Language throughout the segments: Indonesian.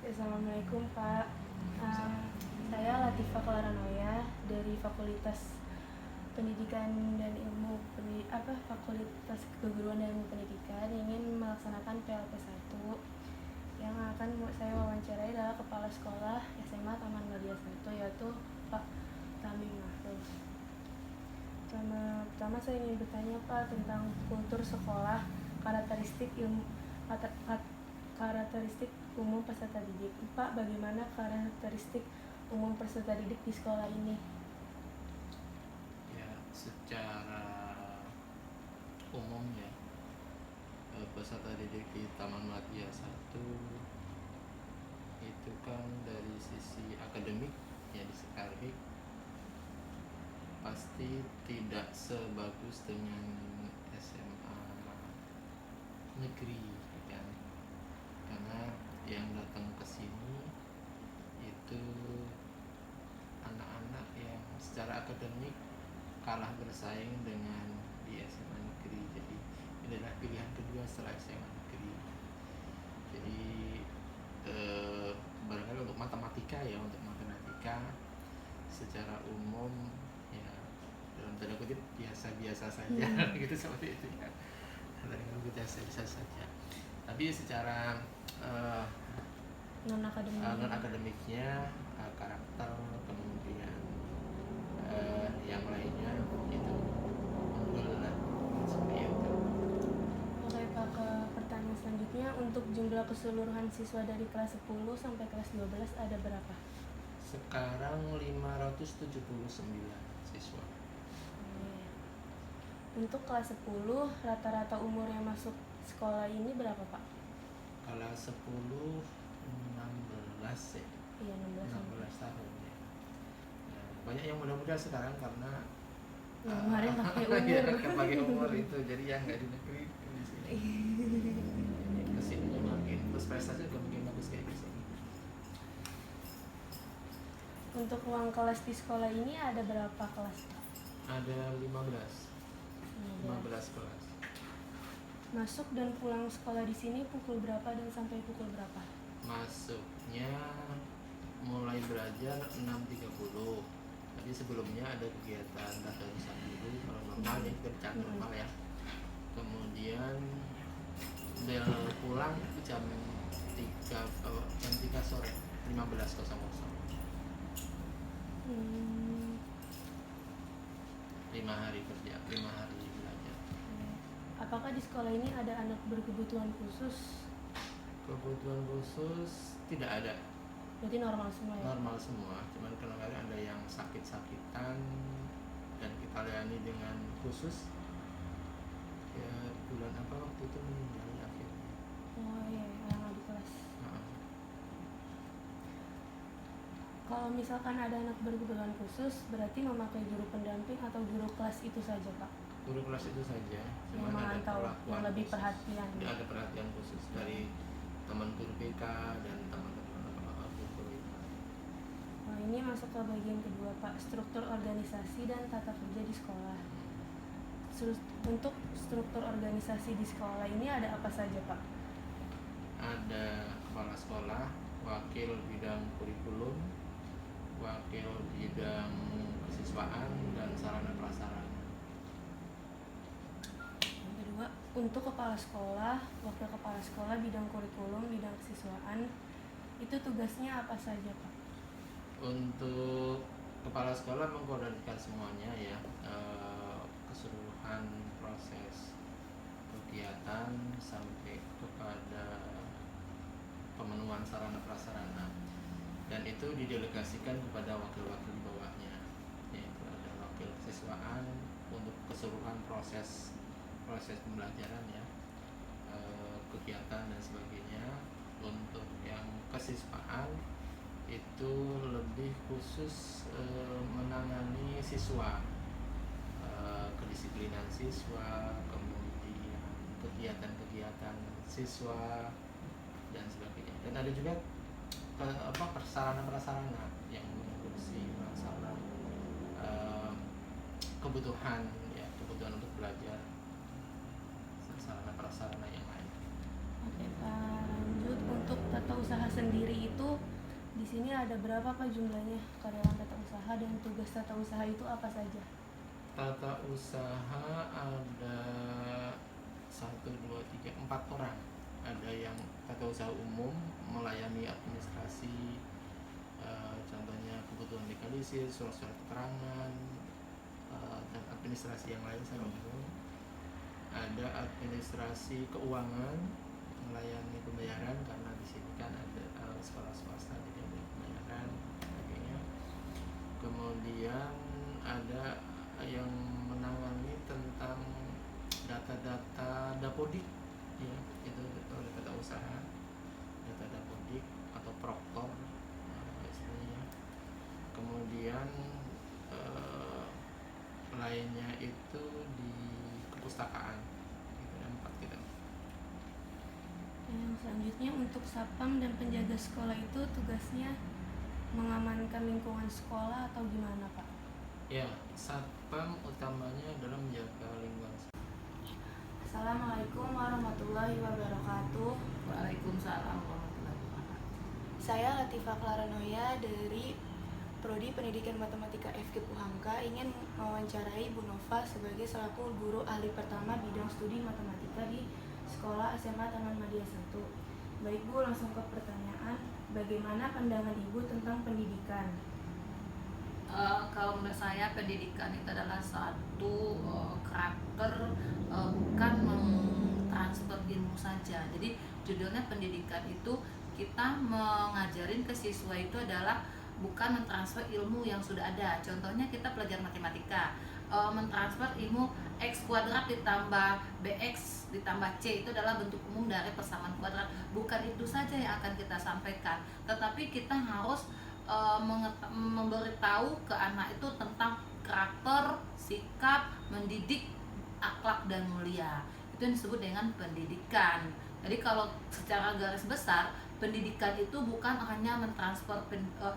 Assalamualaikum Pak. Saya Latifah Claranoya dari Fakultas Pendidikan dan Fakultas Keguruan dan Ilmu Pendidikan ingin melaksanakan PLP 1. Yang akan saya wawancarai adalah Kepala Sekolah SMA Taman Bagia 1, yaitu Pak Tamim Mahfuz. Pertama saya ingin bertanya Pak tentang kultur sekolah, karakteristik umum peserta didik. Pak, bagaimana karakteristik umum peserta didik di sekolah ini? Ya, secara umum ya, peserta didik di Taman Bagia 1 itu kan dari sisi akademik ya, di akademik pasti tidak sebagus dengan SMA negeri kan, karena yang datang ke sini itu anak-anak yang secara akademik kalah bersaing dengan di SMA negeri. Jadi ini adalah pilihan kedua setelah SMA negeri. Jadi barangkali untuk matematika secara umum ya, dalam tanda kutip biasa-biasa saja gitu, seperti itu ya, dalam tanda kutip biasa saja. Tapi secara non akademiknya, karakter, kemudian yang lainnya itu unggul lah, seperti itu. Oke Pak, ke pertanyaan selanjutnya, untuk jumlah keseluruhan siswa dari kelas 10 sampai kelas 12 ada berapa? Sekarang 579 siswa. Untuk kelas 10, rata-rata umur yang masuk sekolah ini berapa Pak? Kelas 10 16 ya. Iya, 16 tahun ya. Banyak yang muda-muda sekarang karena kemarin pakai umur. Ya, pakai umur itu, jadi yang nggak di negeri di sini. Kesininya makin, terus prestasi juga makin bagus kayak di sini. Untuk ruang kelas di sekolah ini ada berapa kelas? Ada 15 kelas. Masuk dan pulang sekolah di sini pukul berapa dan sampai pukul berapa? Masuknya mulai belajar 6.30. Tapi sebelumnya ada kegiatan tadarusan dulu kalau normal ya, kerjaan normal ya. Kemudian bel pulang itu jam 3 sore 15.00. 5 hari kerja, 5 hari belajar. Apakah di sekolah ini ada anak berkebutuhan khusus? Kebutuhan khusus tidak ada. Berarti normal semua ya? Normal semua, cuman kadang-kadang ada yang sakit-sakitan dan kita layani dengan khusus. Ya bulan apa waktu itu meninggal akhirnya. Oh iya, yang di kelas. Kalau misalkan ada anak berkebutuhan khusus, berarti memakai guru pendamping atau guru kelas itu saja Pak? Guru kelas itu saja, yang memantau, yang lebih khusus. Perhatian. Ada perhatian khusus dari teman guru BK dan teman-teman guru itu. Nah, ini masuk ke bagian kedua Pak, struktur organisasi dan tata kerja di sekolah. Untuk struktur organisasi di sekolah ini ada apa saja Pak? Ada kepala sekolah, wakil bidang kurikulum, wakil bidang kesiswaan, dan sarana prasarana. Yang kedua, untuk kepala sekolah, wakil kepala sekolah, bidang kurikulum, bidang kesiswaan, itu tugasnya apa saja Pak? Untuk kepala sekolah mengkoordinasikan semuanya ya, keseluruhan proses kegiatan sampai kepada pemenuhan sarana prasarana, dan itu didelegasikan kepada wakil-wakil di bawahnya, yaitu ada wakil kesiswaan untuk keseluruhan proses pembelajaran ya, kegiatan dan sebagainya. Untuk yang kesiswaan itu lebih khusus menangani siswa, kedisiplinan siswa, kemudian kegiatan-kegiatan siswa dan sebagainya. Dan ada juga prasarana yang mengurusi masalah kebutuhan untuk belajar, sarana prasarana yang lain. Oke Pak, lanjut. Untuk tata usaha sendiri itu Di sini ada berapa Pak jumlahnya karyawan tata usaha dan tugas tata usaha itu apa saja? Tata usaha ada satu dua tiga empat orang. Ada yang tata usaha umum melayani administrasi, contohnya kebutuhan legalisir, surat-surat keterangan, dan administrasi yang lain secara umum. Ada administrasi keuangan melayani pembayaran karena di sini kan ada sekolah swasta jadi ada pembayaran sebagainya. Kemudian ada yang menangani tentang data-data dapodik, ya itu oleh tata usaha, data dapodik atau proktor istilahnya. Kemudian lainnya itu di kepustakaan, gitu, ada 4 kita. Yang selanjutnya untuk satpam dan penjaga sekolah itu tugasnya mengamankan lingkungan sekolah atau gimana Pak? Ya, satpam utamanya adalah menjaga lingkungan. Assalamualaikum warahmatullahi wabarakatuh. Waalaikumsalam warahmatullahi wabarakatuh. Saya Latifah Claranoya dari Prodi Pendidikan Matematika FKIP Uhamka ingin mewawancarai Bu Nova sebagai selaku guru ahli pertama bidang studi matematika di Sekolah SMA Taman Madya 1. Baik Bu, langsung ke pertanyaan, bagaimana pandangan Ibu tentang pendidikan? Kalau menurut saya pendidikan itu adalah suatu karakter, bukan mentransfer ilmu saja. Jadi judulnya pendidikan itu kita mengajarin ke siswa itu adalah bukan mentransfer ilmu yang sudah ada. Contohnya kita belajar matematika, mentransfer ilmu x kuadrat ditambah bx ditambah c itu adalah bentuk umum dari persamaan kuadrat. Bukan itu saja yang akan kita sampaikan, tetapi kita harus memberitahu ke anak itu tentang karakter, sikap, mendidik, akhlak dan mulia. Itu yang disebut dengan pendidikan. Jadi kalau secara garis besar, pendidikan itu bukan hanya mentransfer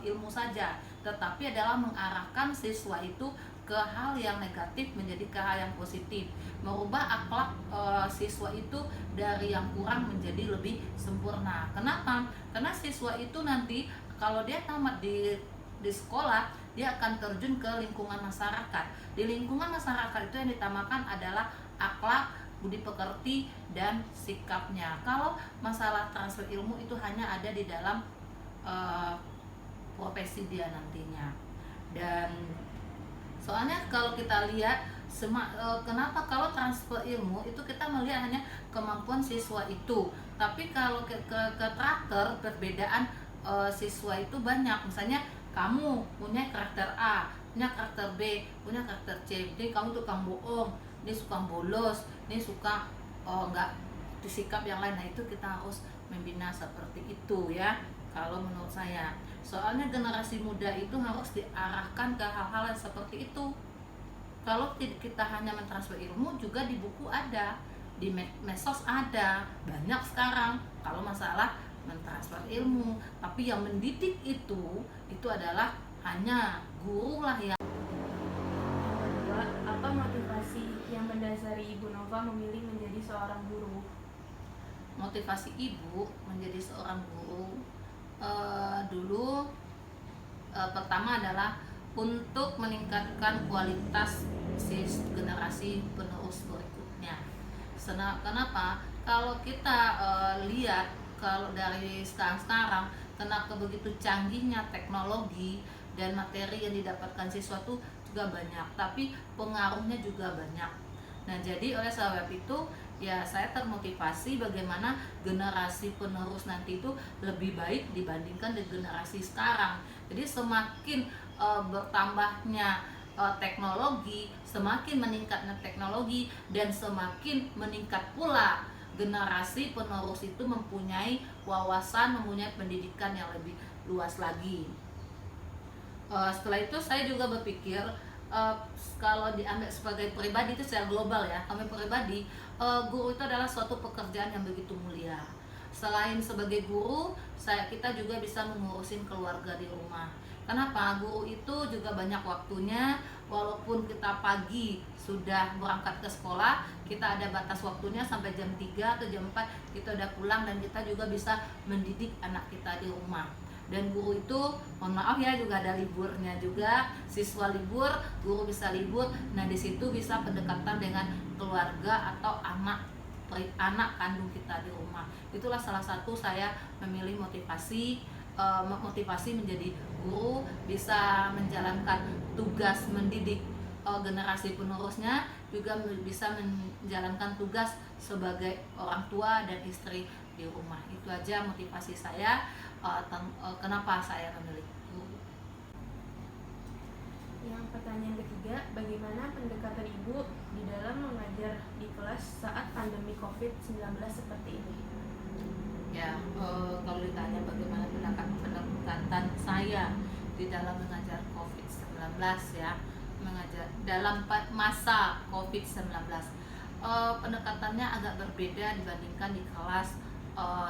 ilmu saja, tetapi adalah mengarahkan siswa itu ke hal yang negatif menjadi ke hal yang positif, merubah akhlak siswa itu dari yang kurang menjadi lebih sempurna. Kenapa? Karena siswa itu nanti kalau dia tamat di sekolah, dia akan terjun ke lingkungan masyarakat. Di lingkungan masyarakat itu yang ditamakan adalah akhlak, budi pekerti, dan sikapnya. Kalau masalah transfer ilmu itu hanya ada di dalam profesi dia nantinya. Dan soalnya kalau kita lihat kenapa kalau transfer ilmu itu kita melihat hanya kemampuan siswa itu, tapi kalau ke karakter perbedaan siswa itu banyak. Misalnya kamu punya karakter A, punya karakter B, punya karakter C. Jadi kamu tukang bohong, dia suka bolos, dia suka nggak disikap yang lain. Nah itu kita harus membina seperti itu ya, kalau menurut saya. Soalnya generasi muda itu harus diarahkan ke hal-hal yang seperti itu. Kalau kita hanya mentransfer ilmu, juga di buku ada, di medsos ada, banyak sekarang kalau masalah mentransfer ilmu. Tapi yang mendidik itu adalah hanya guru lah yang. Yang kedua, apa motivasi yang mendasari Ibu Nova memilih menjadi seorang guru? Motivasi ibu menjadi seorang guru dulu pertama adalah untuk meningkatkan kualitas generasi penerus berikutnya. Kenapa? Kalau kita lihat kalau dari sekarang, kenapa begitu canggihnya teknologi dan materi yang didapatkan siswa itu juga banyak, tapi pengaruhnya juga banyak. Nah jadi oleh sebab itu ya saya termotivasi bagaimana generasi penerus nanti itu lebih baik dibandingkan dengan generasi sekarang. Jadi semakin bertambahnya teknologi, semakin meningkatnya teknologi, dan semakin meningkat pula generasi penerus itu mempunyai wawasan, mempunyai pendidikan yang lebih luas lagi. Setelah itu saya juga berpikir kalau diambil sebagai pribadi itu secara global ya, kami pribadi, guru itu adalah suatu pekerjaan yang begitu mulia. Selain sebagai guru, kita juga bisa mengurusin keluarga di rumah. Kenapa? Guru itu juga banyak waktunya, walaupun kita pagi sudah berangkat ke sekolah, kita ada batas waktunya sampai jam 3 atau jam 4 kita udah pulang, dan kita juga bisa mendidik anak kita di rumah. Dan guru itu, mohon maaf ya, juga ada liburnya juga. Siswa libur, guru bisa libur. Nah, di situ bisa pendekatan dengan keluarga atau anak kandung kita di rumah. Itulah salah satu saya memilih motivasi menjadi guru, bisa menjalankan tugas mendidik generasi penerusnya, juga bisa menjalankan tugas sebagai orang tua dan istri di rumah. Itu aja motivasi saya, kenapa saya memilih guru. Yang pertanyaan ketiga, bagaimana pendekatan Ibu di dalam mengajar di kelas saat pandemi COVID-19 seperti ini? Ya, kalau ditanya bagaimana pendekatan saya di dalam mengajar COVID-19 ya, mengajar dalam masa COVID-19, pendekatannya agak berbeda dibandingkan di kelas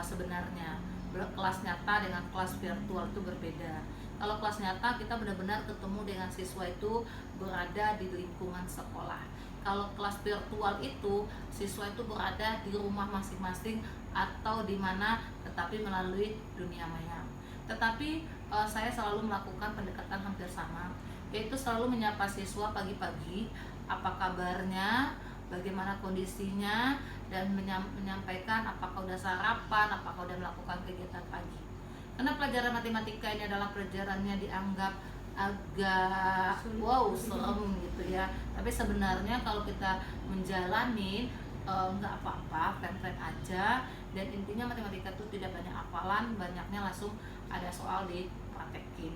sebenarnya. Kelas nyata dengan kelas virtual itu berbeda. Kalau kelas nyata kita benar-benar ketemu dengan siswa itu berada di lingkungan sekolah. Kalau kelas virtual itu siswa itu berada di rumah masing-masing atau di mana, tetapi melalui dunia maya. Tetapi saya selalu melakukan pendekatan hampir sama, yaitu selalu menyapa siswa pagi-pagi, apa kabarnya, bagaimana kondisinya, dan menyampaikan apakah udah sarapan, apakah udah melakukan kegiatan pagi. Karena pelajaran matematika ini adalah pelajarannya dianggap agak serem gitu ya. Tapi sebenarnya kalau kita menjalani nggak apa-apa, fine-fine aja. Dan intinya matematika itu tidak banyak hafalan, banyaknya langsung ada soal dipraktekin.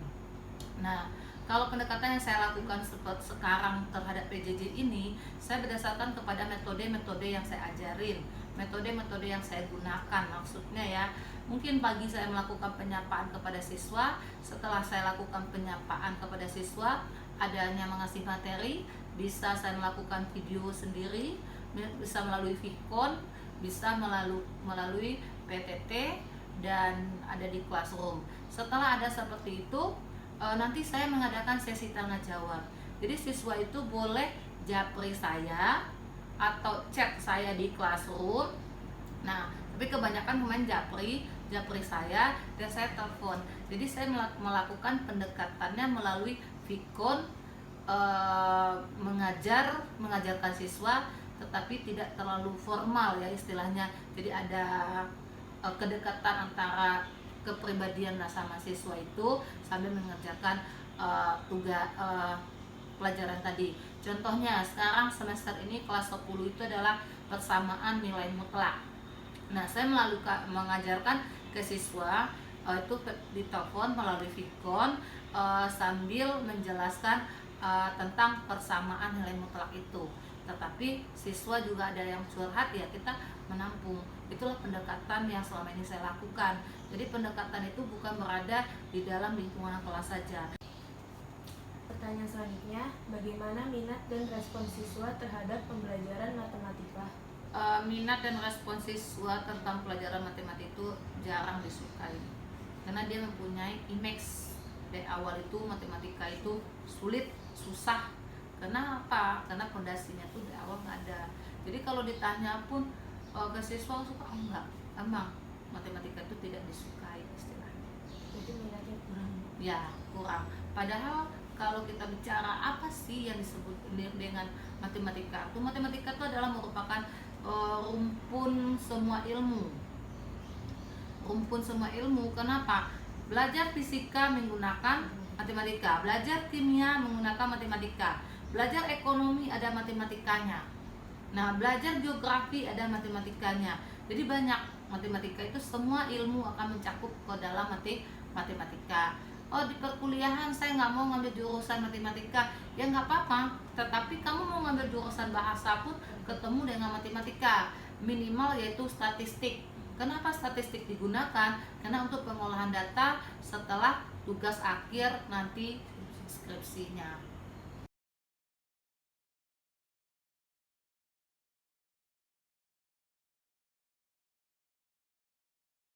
Nah, kalau pendekatan yang saya lakukan seperti sekarang terhadap PJJ ini, saya berdasarkan kepada metode-metode yang saya ajarin, metode-metode yang saya gunakan. Maksudnya ya, mungkin pagi saya melakukan penyapaan kepada siswa. Setelah saya lakukan penyapaan kepada siswa, adanya mengasih materi, bisa saya melakukan video sendiri, bisa melalui Vicon, bisa melalui PTT, dan ada di Classroom. Setelah ada seperti itu, nanti saya mengadakan sesi tanya jawab. Jadi siswa itu boleh japri saya atau chat saya di Classroom. Nah, tapi kebanyakan pemain japri saya dan saya telepon. Jadi saya melakukan pendekatannya melalui Vicon, mengajarkan siswa, tetapi tidak terlalu formal ya istilahnya. Jadi ada kedekatan antara kepribadian sama siswa itu sambil mengerjakan tugas pelajaran tadi. Contohnya sekarang semester ini kelas 10 itu adalah persamaan nilai mutlak. Nah, saya mengajarkan ke siswa itu di telepon melalui Vicon, sambil menjelaskan tentang persamaan nilai mutlak itu. Tetapi siswa juga ada yang curhat, ya kita menampung. Itulah pendekatan yang selama ini saya lakukan. Jadi pendekatan itu bukan berada di dalam lingkungan kelas saja. Pertanyaan selanjutnya, bagaimana minat dan respon siswa terhadap pembelajaran matematika? Minat dan respon siswa tentang pelajaran matematika itu jarang disukai, karena dia mempunyai image dari awal itu matematika itu sulit, susah. Kenapa? Karena fondasinya tuh dari awal nggak ada. Jadi kalau ditanya pun ke siswa suka enggak, emang matematika itu tidak disukai istilahnya. Jadi minatnya kurang. Ya, kurang. Padahal kalau kita bicara apa sih yang disebut dengan matematika? Matematika itu adalah merupakan rumpun semua ilmu. Rumpun semua ilmu. Kenapa? Belajar fisika menggunakan matematika, belajar kimia menggunakan matematika, belajar ekonomi ada matematikanya. Nah, belajar geografi ada matematikanya. Jadi banyak matematika itu, semua ilmu akan mencakup ke dalam matematika. Oh, di perkuliahan saya nggak mau ngambil jurusan matematika, ya nggak apa-apa. Tetapi kamu mau ngambil jurusan bahasa pun ketemu dengan matematika, minimal yaitu statistik. Kenapa statistik digunakan? Karena untuk pengolahan data setelah tugas akhir nanti skripsinya.